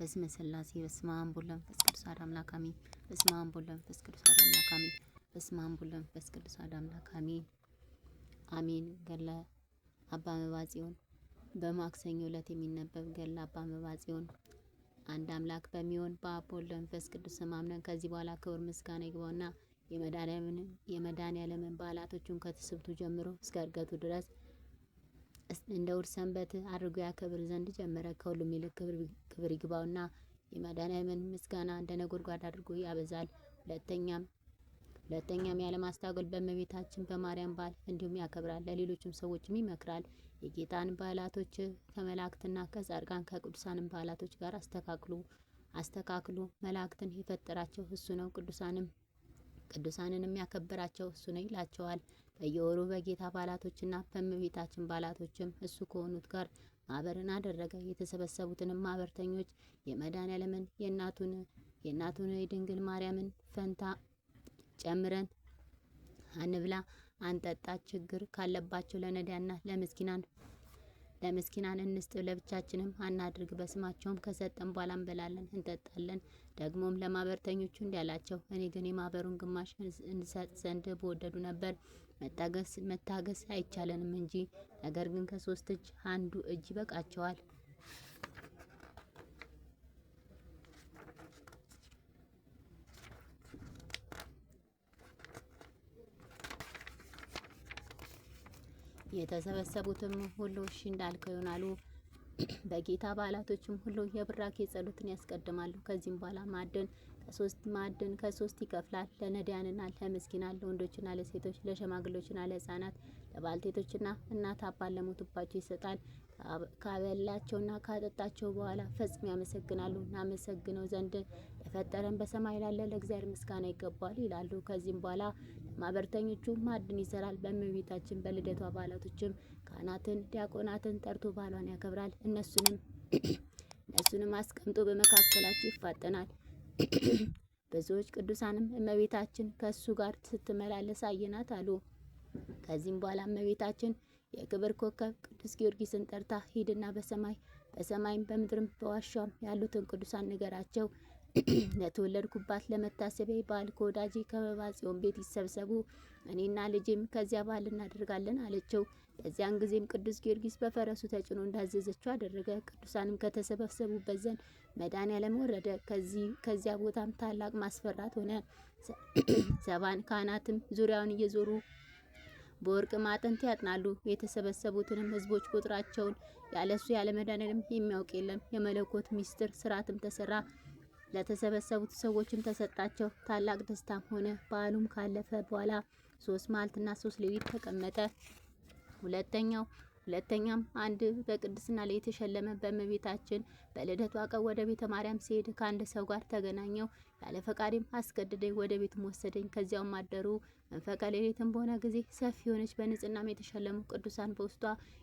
በስመ ሥላሴ በስመ አብ ወወልድ ወመንፈስ ቅዱስ አሐዱ አምላክ አሜን። በስመ አብ ወወልድ ወመንፈስ ቅዱስ አሐዱ አምላክ አሜን። በስመ አብ ወወልድ ወመንፈስ ቅዱስ አሐዱ አምላክ አሜን አሜን። ገድለ አባ መባጽዮን። በማክሰኞ ዕለት የሚነበብ ገድለ አባ መባጽዮን። አንድ አምላክ በሚሆን በአብ በወልድ በመንፈስ ቅዱስ ስም አምነን ከዚህ በኋላ ክብር ምስጋና ይግባውና የመድኃኔዓለምን በዓላቶቹን ከትስብእቱ ጀምሮ እስከ ዕርገቱ ድረስ እንደ እሑድ ሰንበት አድርጎ ያከብር ዘንድ ጀመረ። ከሁሉም ይልቅ ክብር ይግባውና የመድኃኔዓለምን ምስጋና እንደ ነጎድጓድ አድርጎ ያበዛል። ሁለተኛም ያለማስታገል በእመቤታችን በማርያም በዓል እንዲሁም ያከብራል። ለሌሎችም ሰዎችም ይመክራል። የጌታን በዓላቶች ከመላእክትና ከጻድቃን ከቅዱሳንም በዓላቶች ጋር አስተካክሉ። መላእክትን የፈጠራቸው እሱ ነው፣ ቅዱሳንንም ያከበራቸው እሱ ነው ይላቸዋል። በየወሩ በጌታ በዓላቶችና በእመቤታችን በዓላቶችም እሱ ከሆኑት ጋር ማህበርን አደረገ። የተሰበሰቡትንም ማህበርተኞች የመድኃኔዓለምን የእናቱን የድንግል ማርያምን ፈንታ ጨምረን አንብላ አንጠጣ፣ ችግር ካለባቸው ለነዳያንና ለምስኪናን እንስጥ፣ ለብቻችንም አናድርግ። በስማቸውም ከሰጠን በኋላ እንበላለን እንጠጣለን። ደግሞም ለማህበርተኞቹ እንዲህ አላቸው፣ እኔ ግን የማህበሩን ግማሽ እንሰጥ ዘንድ በወደዱ ነበር። መታገስ አይቻለንም እንጂ፣ ነገር ግን ከ3 እጅ አንዱ እጅ ይበቃቸዋል። የተሰበሰቡትም ሁሉ እሺ እንዳልከው ይሆናሉ። በጌታ በዓላቶችም ሁሉ የቡራኬ ጸሎትን ያስቀድማሉ። ከዚህም በኋላ ማዕድን ከሶስት ይከፍላል። ለነዳያንና ለምስኪናን፣ ለወንዶችና ለሴቶች፣ ለሸማግሎችና ለሕፃናት፣ ለባልቴቶችና እናት አባት ለሞቱባቸው ይሰጣል። ካበላቸውና ካጠጣቸው በኋላ ፈጽሞ ያመሰግናሉ። እናመሰግነው ዘንድ ለፈጠረን በሰማይ ላለ ለእግዚአብሔር ምስጋና ይገባል ይላሉ። ከዚህም በኋላ ማህበርተኞቹ ማዕድን ይሰራል። በእመቤታችን በልደቷ በዓላቶችም ካህናትን ዲያቆናትን ጠርቶ በዓሏን ያከብራል። እነሱንም አስቀምጦ በመካከላቸው ይፋጠናል። ብዙዎች ቅዱሳንም እመቤታችን ከእሱ ጋር ስትመላለስ አየናት አሉ። ከዚህም በኋላ እመቤታችን የክብር ኮከብ ቅዱስ ጊዮርጊስን ጠርታ ሂድና በሰማይም በምድርም በዋሻም ያሉትን ቅዱሳን ንገራቸው፣ ለተወለድኩባት ለመታሰቢያ በዓል ከወዳጄ ከመባጽዮን ቤት ይሰብሰቡ፣ እኔና ልጄም ከዚያ በዓል እናደርጋለን አለችው። በዚያን ጊዜም ቅዱስ ጊዮርጊስ በፈረሱ ተጭኖ እንዳዘዘችው አደረገ። ቅዱሳንም ከተሰበሰቡበት ዘንድ መድኃኔዓለም ወረደ። ከዚያ ቦታም ታላቅ ማስፈራት ሆነ። ሰባን ካህናትም ዙሪያውን እየዞሩ በወርቅ ማዕጠንት ያጥናሉ። የተሰበሰቡትንም ሕዝቦች ቁጥራቸውን ያለሱ ያለ መድኃኔዓለም የሚያውቅ የለም። የመለኮት ምስጢር ስርዓትም ተሰራ። ለተሰበሰቡት ሰዎችም ተሰጣቸው። ታላቅ ደስታም ሆነ። በዓሉም ካለፈ በኋላ 3 መዓልትና 3 ሌሊት ተቀመጠ። ሁለተኛም አንድ በቅድስና ላይ የተሸለመ በእመቤታችን በልደቷ ቀን ወደ ቤተ ማርያም ሲሄድ ከአንድ ሰው ጋር ተገናኘው። ያለ ፈቃዴም አስገድደኝ፣ ወደ ቤትም ወሰደኝ። ከዚያውም አደሩ። መንፈቀ ሌሊትም በሆነ ጊዜ ሰፊ የሆነች በንጽሕናም የተሸለሙ ቅዱሳን በውስጧ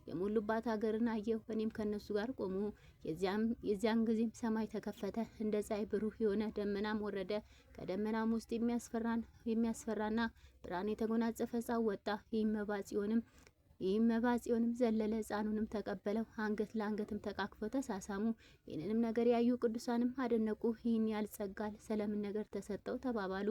የሞሉባት ሀገርን አየሁ። እኔም ከእነሱ ጋር ቆሙ። የዚያን ጊዜም ሰማይ ተከፈተ፣ እንደ ፀሐይ ብሩህ የሆነ ደመናም ወረደ። ከደመናም ውስጥ የሚያስፈራና ብርሃን የተጎናጸፈ ሕፃን ወጣ። ይህም መባጽዮንም ዘለለ፣ ሕፃኑንም ተቀበለው፣ አንገት ለአንገትም ተቃቅፈው ተሳሳሙ። ይህንንም ነገር ያዩ ቅዱሳንም አደነቁ። ይህን ያህል ጸጋ ስለምን ነገር ተሰጠው ተባባሉ።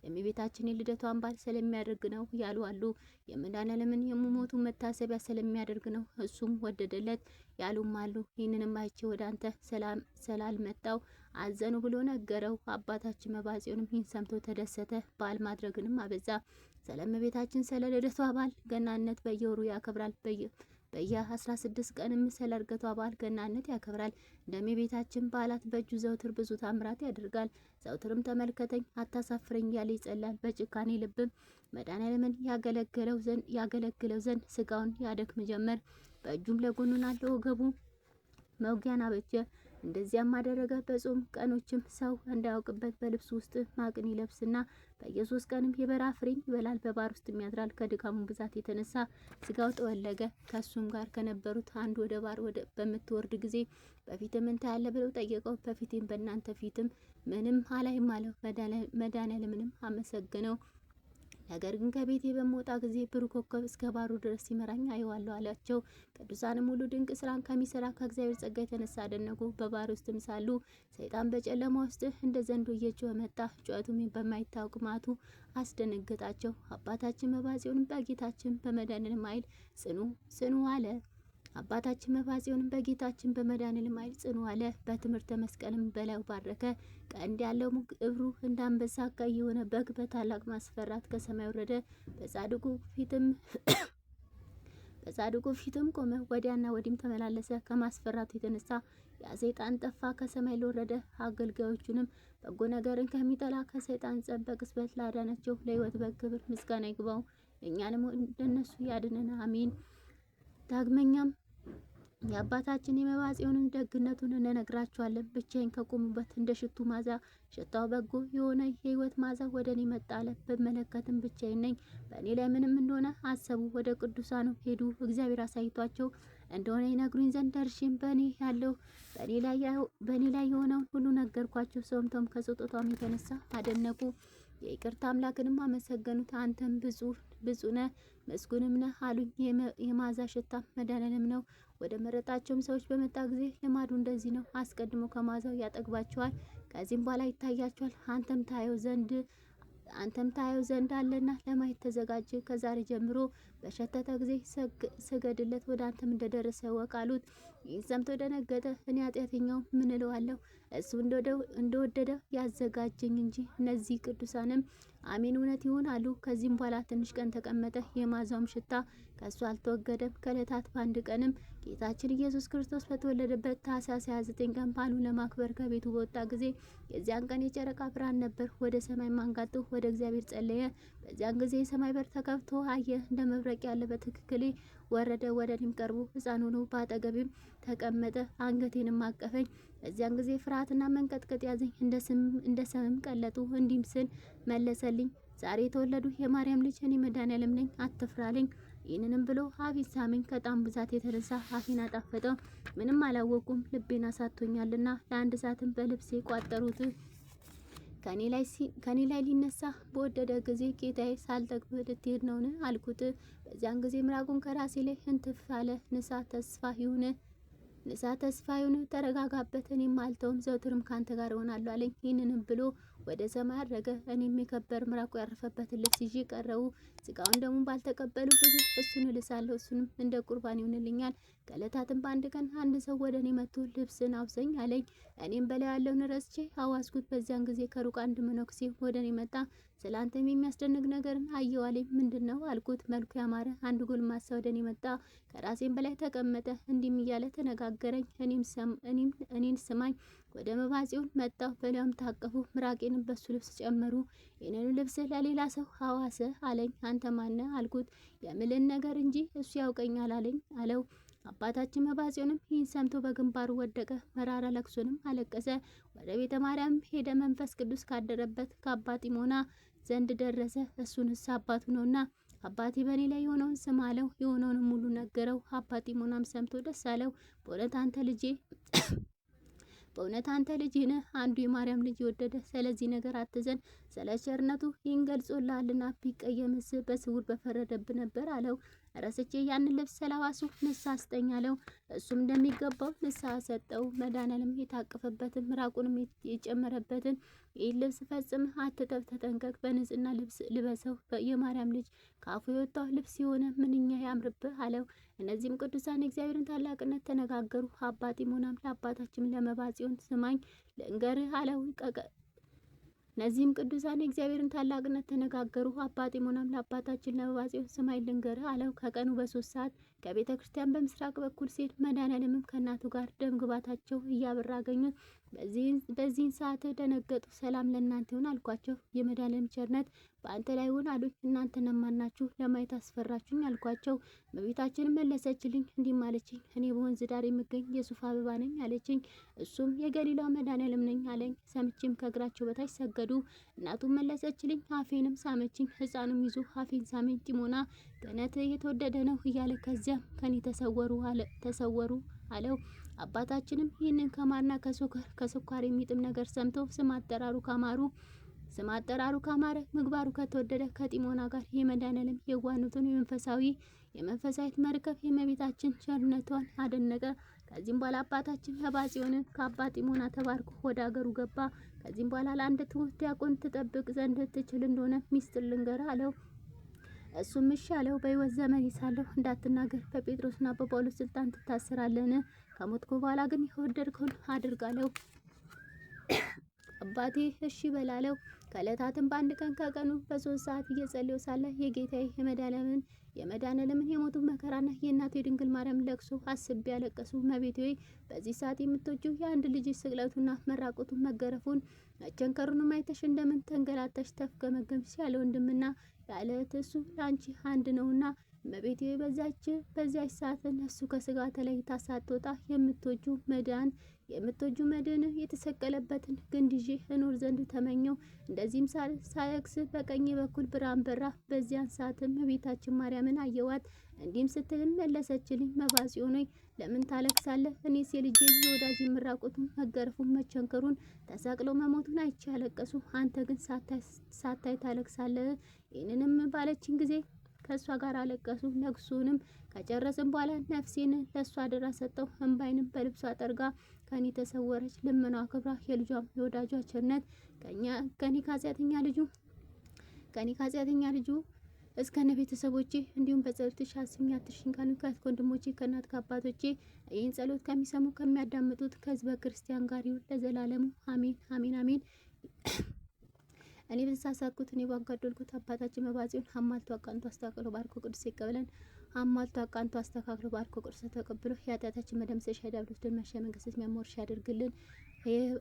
የእመቤታችን የልደቷን በዓል ስለሚያደርግ ነው ያሉ አሉ። የመድኃኔዓለምን የመሞቱ መታሰቢያ ስለሚያደርግ ነው እሱም ወደደለት ያሉም አሉ። ይህንንም አይቼ ወደ አንተ ስላልመጣው አዘኑ ብሎ ነገረው። አባታችን መባጽዮንም ይህን ሰምቶ ተደሰተ። በዓል ማድረግንም አበዛ። ስለ እመቤታችን ስለ ልደቷ በዓል ገናነት በየወሩ ያከብራል። በየ16 ቀንም ስለ ዕርገቷ በዓል ገናነት ያከብራል። እንደ እመቤታችን በዓላት በእጁ ዘውትር ብዙ ታምራት ያደርጋል። ዘውትርም ተመልከተኝ አታሳፍረኝ እያለ ይጸላል። በጭካኔ ልብም መድኃኔዓለምን ያገለግለው ዘንድ ስጋውን ያደክም ጀመር። በእጁም ለጎኑና ለወገቡ መውጊያን አበጀ። እንደዚያም አደረገ። በጾም ቀኖችም ሰው እንዳያውቅበት በልብሱ ውስጥ ማቅን ይለብስና በየ3 ቀንም የበረሃ ፍሬን ይበላል። በባህር ውስጥ ያድራል። ከድካሙ ብዛት የተነሳ ስጋው ጠወለገ። ከእሱም ጋር ከነበሩት አንዱ ወደ ባህር በምትወርድ ጊዜ በፊት ምን ታያለህ ብለው ጠየቀው። በፊቴም በእናንተ ፊትም ምንም አላይም አለው። መድኃኔዓለምንም አመሰገነው። ነገር ግን ከቤቴ በምወጣ ጊዜ ብሩህ ኮከብ እስከ ባሩ ድረስ ሲመራኝ አየዋለሁ አላቸው። ቅዱሳንም ሁሉ ድንቅ ስራን ከሚሰራ ከእግዚአብሔር ጸጋ የተነሳ አደነቁ። በባህር ውስጥም ሳሉ ሰይጣን በጨለማ ውስጥ እንደ ዘንዶ እየጮኸ መጣ። ጩኸቱም በማይታወቅ ማቱ አስደነገጣቸው። አባታችን መባጽዮንም በጌታችን በመድኃኒዓለም ኃይል ጽኑ አለ። አባታችን መባጽዮንም በጌታችን በመድኃኒዓለም ኃይል ጽኑ አለ። በትምህርተ መስቀልም በላዩ ባረከ። ቀንድ ያለው እግሩ እንደ አንበሳ ቀይ የሆነ በግ በታላቅ ማስፈራት ከሰማይ ወረደ። በጻድቁ ፊትም ቆመ። ወዲያና ወዲህም ተመላለሰ። ከማስፈራቱ የተነሳ ያ ሰይጣን ጠፋ። ከሰማይ ለወረደ አገልጋዮቹንም በጎ ነገርን ከሚጠላ ከሰይጣን ጸብ በቅጽበት ላዳናቸው ለሕይወት በክብር ምስጋና ይግባው፣ እኛንም እንደነሱ ያድነን፣ አሜን። ዳግመኛም የአባታችን የመባጽዮንን ደግነቱን እንነግራቸዋለን። ብቻዬን ከቆሙበት እንደ ሽቱ ማዛ ሽታው በጎ የሆነ የሕይወት ማዛ ወደ እኔ መጣ አለ። ብመለከትም ብቻዬን ነኝ። በእኔ ላይ ምንም እንደሆነ አሰቡ። ወደ ቅዱሳኑ ሄዱ። እግዚአብሔር አሳይቷቸው እንደሆነ ይነግሩኝ ዘንድ ደርሼም በእኔ ላይ የሆነውን ሁሉ ነገርኳቸው። ሰምተውም ከስጦታውም የተነሳ አደነቁ። የይቅርታ አምላክንም አመሰገኑት። አንተም ብፁዕ ነህ ምስጉንም ነህ አሉኝ። የማዛ ሽታ መድኃኒዓለም ነው። ወደ መረጣቸውም ሰዎች በመጣ ጊዜ ልማዱ እንደዚህ ነው። አስቀድሞ ከማዛው ያጠግባቸዋል፣ ከዚህም በኋላ ይታያቸዋል። አንተም ታየው ዘንድ አለና ለማየት ተዘጋጅ። ከዛሬ ጀምሮ በሸተተ ጊዜ ስገድለት፣ ወደ አንተም እንደደረሰ እወቅ አሉት። ይህን ሰምቶ ደነገጠ። እኔ ኃጢአተኛው ምን እለዋለሁ? እሱ እንደወደደ ያዘጋጀኝ እንጂ። እነዚህ ቅዱሳንም አሜን እውነት ይሁን አሉ። ከዚህም በኋላ ትንሽ ቀን ተቀመጠ። የማዛውም ሽታ ከእሱ አልተወገደም። ከዕለታት በአንድ ቀንም ጌታችን ኢየሱስ ክርስቶስ በተወለደበት ታኅሳስ 29 ቀን በዓሉን ለማክበር ከቤቱ በወጣ ጊዜ የዚያን ቀን የጨረቃ ብርሃን ነበር። ወደ ሰማይ አንጋጦ ወደ እግዚአብሔር ጸለየ። በዚያን ጊዜ የሰማይ በር ተከፍቶ አየ። እንደ መብረቅ ያለ በትክክሌ ወረደ። ወደ እኔም ቀርቦ ሕፃን ሆኖ በአጠገቤም ተቀመጠ። አንገቴንም አቀፈኝ። በዚያን ጊዜ ፍርሃትና መንቀጥቀጥ ያዘኝ። እንደ ሰምም ቀለጡ። እንዲህም ስል መለሰልኝ፣ ዛሬ የተወለዱ የማርያም ልጅ እኔ መድኃኒዓለም ነኝ፣ አትፍራልኝ። ይህንንም ብሎ አፌን ሳመኝ። ከጣም ብዛት የተነሳ አፌን አጣፈጠው። ምንም አላወቁም፣ ልቤን አሳቶኛልና። ለአንድ ሰዓትም በልብሴ ቋጠሩት። ከኔ ላይ ሊነሳ በወደደ ጊዜ ጌታዬ ሳልጠግብ ልትሄድ ነውን? አልኩት። በዚያን ጊዜ ምራቁን ከራሴ ላይ እንትፍ አለ። ንሳ ተስፋ ይሁን፣ ተረጋጋበት፣ እኔም አልተውም፣ ዘውትርም ካንተ ጋር እሆናለሁ አለኝ። ይህንንም ብሎ ወደ ሰማይ አረገ። እኔም የከበር ምራቁ ያረፈበትን ልብስ ይዤ ቀረቡ። ስጋውን ደግሞ ባልተቀበሉ ጊዜ እሱን እልሳለሁ፣ እሱንም እንደ ቁርባን ይሆንልኛል። ከዕለታትም በአንድ ቀን አንድ ሰው ወደ እኔ መጥቶ ልብስን አውሰኝ አለኝ። እኔም በላይ ያለውን ረስቼ አዋስኩት። በዚያን ጊዜ ከሩቅ አንድ መነኩሴ ወደ እኔ መጣ። ስለ አንተም የሚያስደንቅ ነገርን አየሁ አለኝ። ምንድን ነው አልኩት። መልኩ ያማረ አንድ ጎልማሳ ወደ እኔ መጣ። ከራሴም በላይ ተቀመጠ። እንዲህም እያለ ተነጋገረኝ። እኔን ስማኝ። ወደ መባጽዮን መጣሁ። በላዩም ታቀፉ። ምራቄንም በሱ ልብስ ጨመሩ። ይህንን ልብስ ለሌላ ሰው አዋሰ አለኝ። አንተ ማነህ አልኩት። የምልን ነገር እንጂ እሱ ያውቀኛል አለው። አባታችን መባጽዮንም ይህን ሰምቶ በግንባሩ ወደቀ። መራራ ለቅሶንም አለቀሰ። ወደ ቤተ ማርያም ሄደ። መንፈስ ቅዱስ ካደረበት ከአባ ጢሞና ዘንድ ደረሰ። እሱንስ አባቱ ነውና አባቴ በእኔ ላይ የሆነውን ስም አለው። የሆነውንም ሙሉ ነገረው። አባ ጢሞናም ሰምቶ ደስ አለው። በእውነት አንተ ልጅ ነህ፣ አንዱ የማርያም ልጅ የወደደ። ስለዚህ ነገር አትዘን፣ ስለ ቸርነቱ ይህን ገልጾልሃልና። ቢቀየምስ በስውር በፈረደብ ነበር አለው። ረስቼ ያንን ልብስ ስለዋሱ ንስሐ ስጠኝ አለው። እሱም እንደሚገባው ንስሐ ሰጠው። መድኃኒዓለም የታቀፈበትን ምራቁንም የጨመረበትን ይህን ልብስ ፈጽም አትጠብ፣ ተጠንቀቅ፣ በንጽሕና ልበሰው። የማርያም ልጅ ከአፉ የወጣው ልብስ የሆነ ምንኛ ያምርብህ አለው። እነዚህም ቅዱሳን የእግዚአብሔርን ታላቅነት ተነጋገሩ። አባ ጢሞናም ለአባታችን ለመባጽዮን ስማኝ ልንገርህ አለው። እነዚህም ቅዱሳን የእግዚአብሔርን ታላቅነት ተነጋገሩ። አባ ጢሞናም ለአባታችን ለመባጽዮን ስማኝ ልንገርህ አለው። ከቀኑ በ3 ሰዓት ከቤተ ክርስቲያን በምስራቅ በኩል ሲሄድ መድኃኒዓለምም ከእናቱ ጋር ደም ግባታቸው እያበራ አገኙት። በዚህን ሰዓት ደነገጡ። ሰላም ለእናንተ ይሁን አልኳቸው። የመድኃኒዓለም ቸርነት በአንተ ላይ ይሁን አሉኝ። እናንተ እነማን ናችሁ? ለማየት አስፈራችሁኝ አልኳቸው። እመቤታችንም መለሰችልኝ እንዲህም አለችኝ፣ እኔ በወንዝ ዳር የምገኝ የሱፍ አበባ ነኝ አለችኝ። እሱም የገሊላው መድኃኒዓለም ነኝ አለኝ። ሰምቼም ከእግራቸው በታች ሰገዱ። እናቱም መለሰችልኝ፣ አፌንም ሳመችኝ። ሕፃኑም ይዞ አፌን ሳመኝ። ጢሞና ገነት የተወደደ ነው እያለ ከዚያም ከኔ ተሰወሩ አለው። አባታችንም ይህንን ከማርና ከስኳር የሚጥም ነገር ሰምቶ ስም አጠራሩ ካማሩ ስም አጠራሩ ካማረ ምግባሩ ከተወደደ ከጢሞና ጋር የመድኃኔዓለም የዋህነቱን የመንፈሳዊት መርከብ የእመቤታችን ቸርነቷን አደነቀ። ከዚህም በኋላ አባታችን አባ ጽዮን ከአባ ጢሞና ተባርኮ ወደ አገሩ ገባ። ከዚህም በኋላ ለአንድ ትሑት ዲያቆን ትጠብቅ ዘንድ ትችል እንደሆነ ሚስጥር ልንገር አለው። እሱም እሺ አለው። በሕይወት ዘመን ሳለሁ እንዳትናገር በጴጥሮስና በጳውሎስ ስልጣን ትታሰራለህን? ከሞትኩ በኋላ ግን የወደድከውን አድርጋለሁ። አባቴ እሺ በላለው። ከዕለታትም በአንድ ቀን ከቀኑ በ3 ሰዓት እየጸለዩ ሳለ የጌታዬ የመድኃኔዓለምን የሞቱን መከራና የእናቱ የድንግል ማርያም ለቅሶ አስቤ ያለቀሱ። እመቤቴ ሆይ በዚህ ሰዓት የምትወጂው የአንድ ልጅ ስቅለቱና መራቆቱን መገረፉን መቸንከሩን አይተሽ እንደምን ተንገላታሽ ተፍገመገምሽ? ያለ ወንድምና ያለ እህት እሱ ለአንቺ አንድ ነውና እመቤቴ በዚያች ሰዓት ነፍሱ ከስጋ ተለይታ ሳትወጣ የምትወጁ መድን የተሰቀለበትን ግንድ ይዤ እኖር ዘንድ ተመኘው። እንደዚህም ሳለቅስ በቀኝ በኩል ብርሃን በራ። በዚያን ሰዓትም እመቤታችን ማርያምን አየዋት። እንዲህም ስትል መለሰችልኝ፣ መባጽዮን ሆይ ለምን ታለቅሳለህ? እኔስ የልጄን የወዳጅ ምራቁቱን መገረፉን መቸንከሩን ተሰቅሎ መሞቱን አይቼ ያለቀሱ፣ አንተ ግን ሳታይ ታለቅሳለህ። ይህንንም ባለችን ጊዜ ከእሷ ጋር አለቀሱ። ለቅሶንም ከጨረስን በኋላ ነፍሴን ለእሷ አደራ ሰጠው። እንባይንም በልብሷ ጠርጋ ከኔ ተሰወረች። ልመናዋ ክብራ የልጇም የወዳጇ ቸርነት ከኔ ከኃጢአተኛ ልጁ እስከነ ቤተሰቦቼ እንዲሁም በጸሎትሽ አስቢኝ አትርሽኝ ካሉ ከወንድሞቼ ከእናት ከአባቶቼ ይህን ጸሎት ከሚሰሙ ከሚያዳምጡት ከሕዝበ ክርስቲያን ጋር ይሁን ለዘላለሙ አሜን አሜን አሜን። እኔ በተሳሳትኩት እኔ ባጋደልኩት አባታችን መባጽዮን አማልቶ አቃንቶ አስተካክሎ ባርኮ ቅዱስ ይቀበለን። አማልቶ አቃንቶ አስተካክሎ ባርኮ ቅዱስ ተቀብሎ የኃጢአታችን መደምሰሻ የዲያብሎስ ድል መሻ መንግስት የሚያሞርሽ ያደርግልን።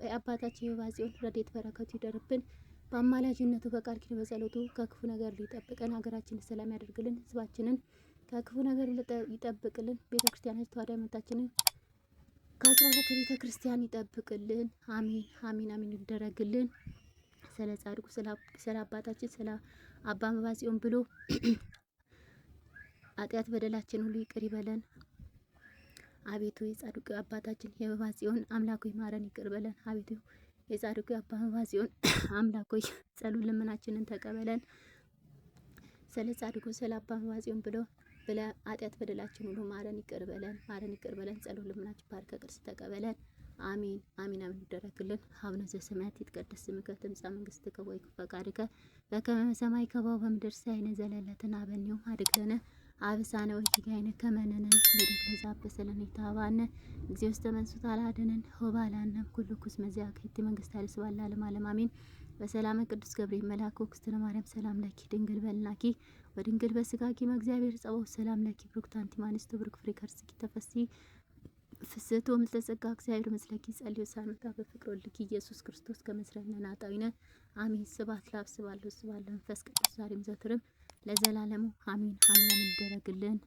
የአባታችን የመባጽዮን ረድኤት በረከቱ ይደርብን። በአማላጅነቱ በቃል ኪዳኑ በጸሎቱ ከክፉ ነገር ሊጠብቀን፣ ሀገራችንን ሰላም ያደርግልን፣ ህዝባችንን ከክፉ ነገር ይጠብቅልን። ቤተክርስቲያናችን ተዋሕዶ ሃይማኖታችንን ከ12 ቤተክርስቲያን ይጠብቅልን። አሜን አሜን አሜን ይደረግልን። ስለ ጻድቁ ስለ አባታችን ስለ አባ መባጽዮን ብሎ ኃጢአት በደላችን ሁሉ ይቅር ይበለን። አቤቱ የጻድቁ አባታችን የመባጽዮን አምላክ ሆይ ማረን፣ ይቅር በለን። አቤቱ የጻድቁ አባ መባጽዮን አምላክ ሆይ ጸሎት ልመናችንን ተቀበለን። ስለ ጻድቁ ስለ አባ መባጽዮን ብሎ ኃጢአት በደላችን ሁሉ ማረን፣ ይቅር በለን፣ ማረን፣ ይቅር በለን። ጸሎት ልመናችን ባርከ ቅርስ ተቀበለን። አሜን አሜን አሜን ይደረግልን። አቡነ ዘበሰማያት ይትቀደስ ስምከ ትምጻእ መንግሥትከ ወይኩን ፈቃድከ በከመ በሰማይ ከማሁ በምድር ሲሳየነ ዘለለዕለትነ ሀበነ ዮም ሀድግ ለነ አበሳነ ወጌጋየነ ከመ ንሕነኒ ንኅድግ ለዘአበሰ ለነ ኢታብአነ እግዚኦ ውስተ መንሱት አልሃደነን ወባልሐነ ኩሉ ኩስመ ዚአከ መንግሥተ ኃይለ ስብሐት ለዓለመ ዓለም አሜን። በሰላመ ቅዱስ ገብርኤል መልአክ ወክስትነ ማርያም ሰላም ለኪ ድንግል በልናኪ ወድንግል በስጋኪ መእግዚአብሔር ጸባኦት ሰላም ለኪ ብሩክት አንቲ እምአንስቶ ብሩክ ፍሬ ከርሥኪ ተፈሥሒ ፍስሕቶ ምልተጸጋ እግዚአብሔር ምስለኪ ጸልዩ ሳኑታ በፍቅር ወልድኪ ኢየሱስ ክርስቶስ ከመስረነ ናጣዊነ አሜን። ስብሐት ለአብ ስብሐት ለወልድ ስብሐት ለመንፈስ ቅዱስ ዛሬም ዘወትርም ለዘላለሙ አሜን አሜን ይደረግልን።